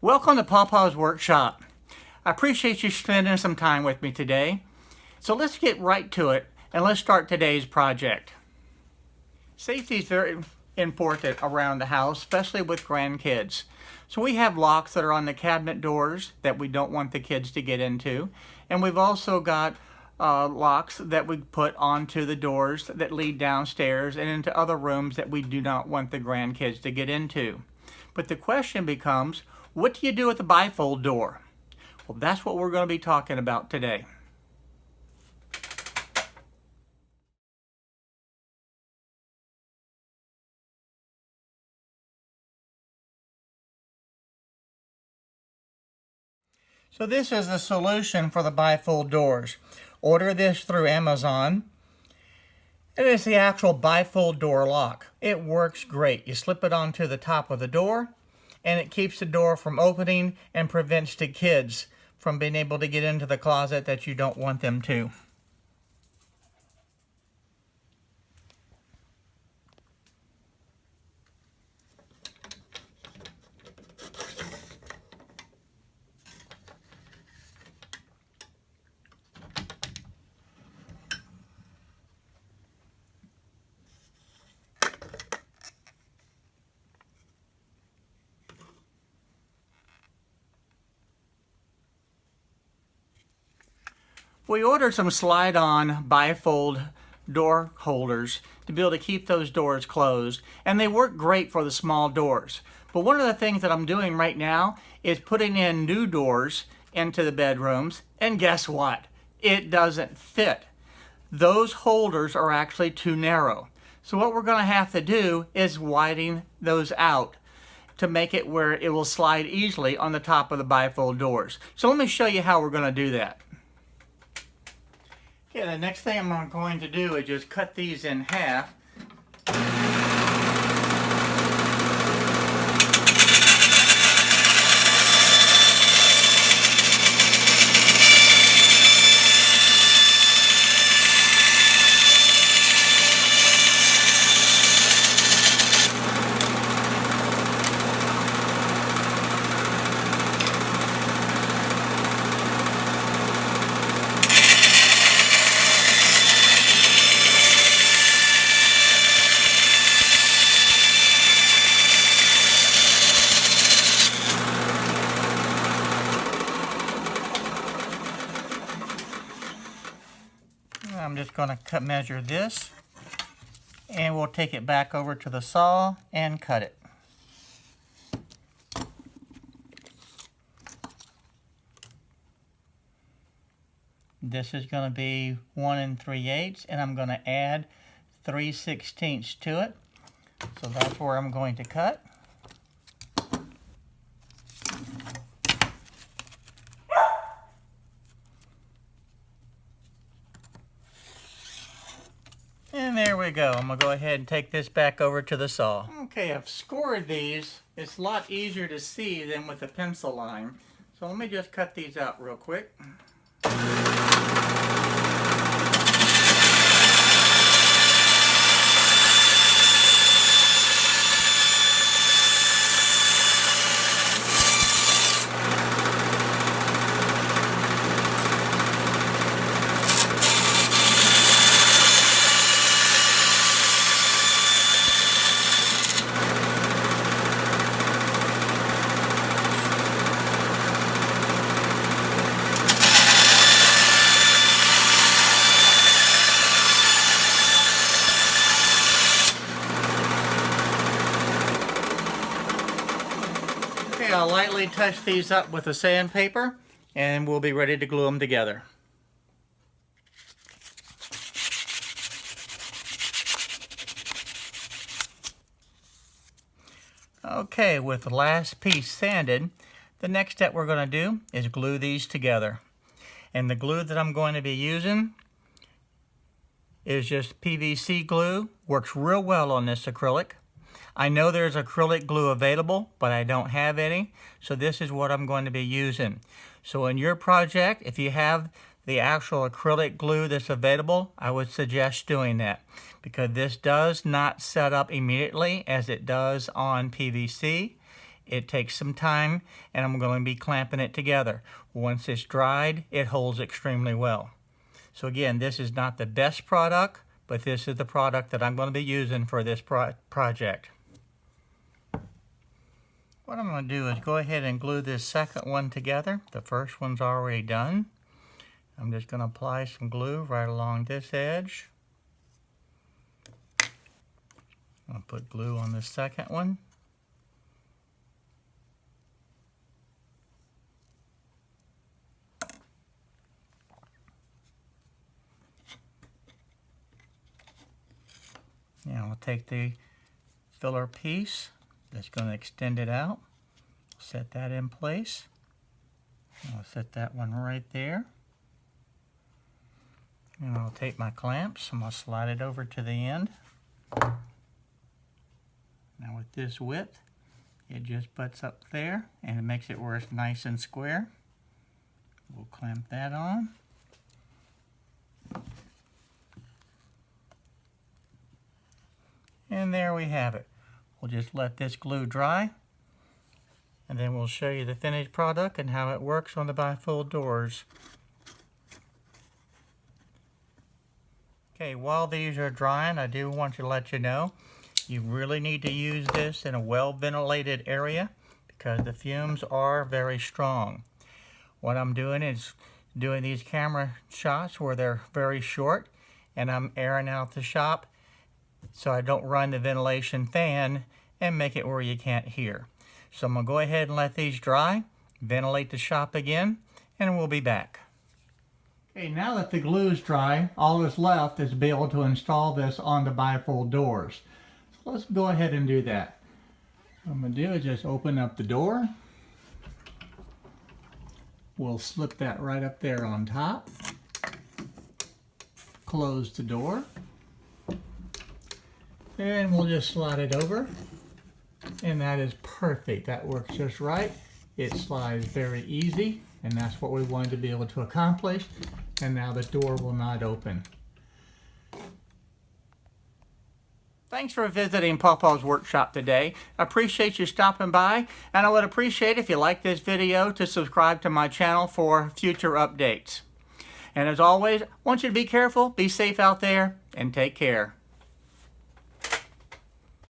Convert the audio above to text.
Welcome to Pawpaw's Workshop. I appreciate you spending some time with me today. So let's get right to it and let's start today's project. Safety is very important around the house, especially with grandkids. So we have locks that are on the cabinet doors that we don't want the kids to get into. And we've also got locks that we put onto the doors that lead downstairs and into other rooms that we do not want the grandkids to get into. But the question becomes, what do you do with the bifold door? Well, that's what we're going to be talking about today. So this is the solution for the bifold doors. Order this through Amazon. It is the actual bifold door lock. It works great. You slip it onto the top of the door, and it keeps the door from opening and prevents the kids from being able to get into the closet that you don't want them to. We ordered some slide-on bifold door holders to be able to keep those doors closed, and they work great for the small doors. But one of the things that I'm doing right now is putting in new doors into the bedrooms, and guess what? It doesn't fit. Those holders are actually too narrow. So what we're going to have to do is widen those out to make it where it will slide easily on the top of the bifold doors. So let me show you how we're going to do that. Okay, the next thing I'm going to do is just cut these in half. I'm just going to measure this, and we'll take it back over to the saw and cut it. This is going to be 1 3/8, and I'm going to add 3/16 to it. So that's where I'm going to cut. And there we go. I'm going to go ahead and take this back over to the saw. Okay, I've scored these. It's a lot easier to see than with a pencil line. So let me just cut these out real quick. I'll lightly touch these up with a sandpaper, and we'll be ready to glue them together. Okay, with the last piece sanded, the next step we're going to do is glue these together. And the glue that I'm going to be using is just PVC glue. Works real well on this acrylic. I know there's acrylic glue available, but I don't have any, so this is what I'm going to be using. So in your project, if you have the actual acrylic glue that's available, I would suggest doing that, because this does not set up immediately as it does on PVC, It takes some time, and I'm going to be clamping it together. Once it's dried, it holds extremely well. So again, this is not the best product, but this is the product that I'm going to be using for this project. What I'm going to do is go ahead and glue this second one together. The first one's already done. I'm just going to apply some glue right along this edge. I'll put glue on the second one. Now I'll take the filler piece that's going to extend it out, set that in place. I'll set that one right there. And I'll take my clamps, I'm going to slide it over to the end. Now with this width, it just butts up there and it makes it where it's nice and square. We'll clamp that on. And there we have it. We'll just let this glue dry, and then we'll show you the finished product and how it works on the bifold doors. Okay, while these are drying, I do want to let you know you really need to use this in a well-ventilated area because the fumes are very strong. What I'm doing is doing these camera shots where they're very short, and I'm airing out the shop so I don't run the ventilation fan and make it where you can't hear. So I'm going to go ahead and let these dry, ventilate the shop again, and we'll be back. Okay, now that the glue is dry, all that's left is to be able to install this on the bifold doors. So let's go ahead and do that. What I'm going to do is just open up the door. We'll slip that right up there on top. Close the door. And we'll just slide it over. And that is perfect. That works just right. It slides very easy. And that's what we wanted to be able to accomplish. And now the door will not open. Thanks for visiting Pawpaw's workshop today. I appreciate you stopping by. And I would appreciate if you like this video to subscribe to my channel for future updates. And as always, I want you to be careful, be safe out there, and take care.